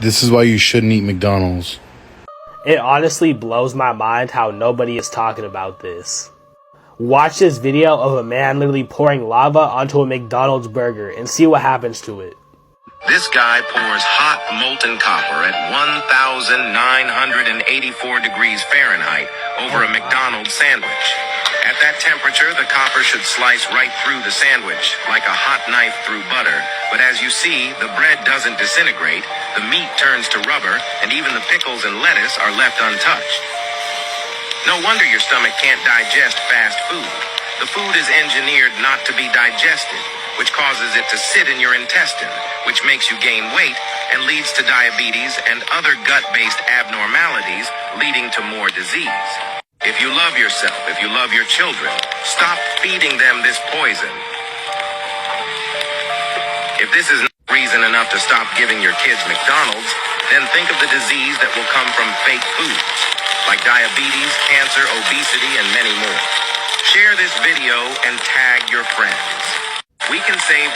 This is why you shouldn't eat McDonald's. It honestly blows my mind how nobody is talking about this. Watch this video of a man literally pouring lava onto a McDonald's burger and see what happens to it. This guy pours hot molten copper at 1,984 degrees Fahrenheit over a McDonald's sandwich. At that temperature, the copper should slice right through the sandwich, like a hot knife through butter. But as you see, the bread doesn't disintegrate, the meat turns to rubber, and even the pickles and lettuce are left untouched. No wonder your stomach can't digest fast food. The food is engineered not to be digested, which causes it to sit in your intestine, which makes you gain weight and leads to diabetes and other gut-based abnormalities, leading to more disease. If you love yourself, if you love your children, stop feeding them this poison. If this is not reason enough to stop giving your kids McDonald's, then think of the disease that will come from fake foods, like diabetes, cancer, obesity, and many more. Share this video and tag your friends. We can save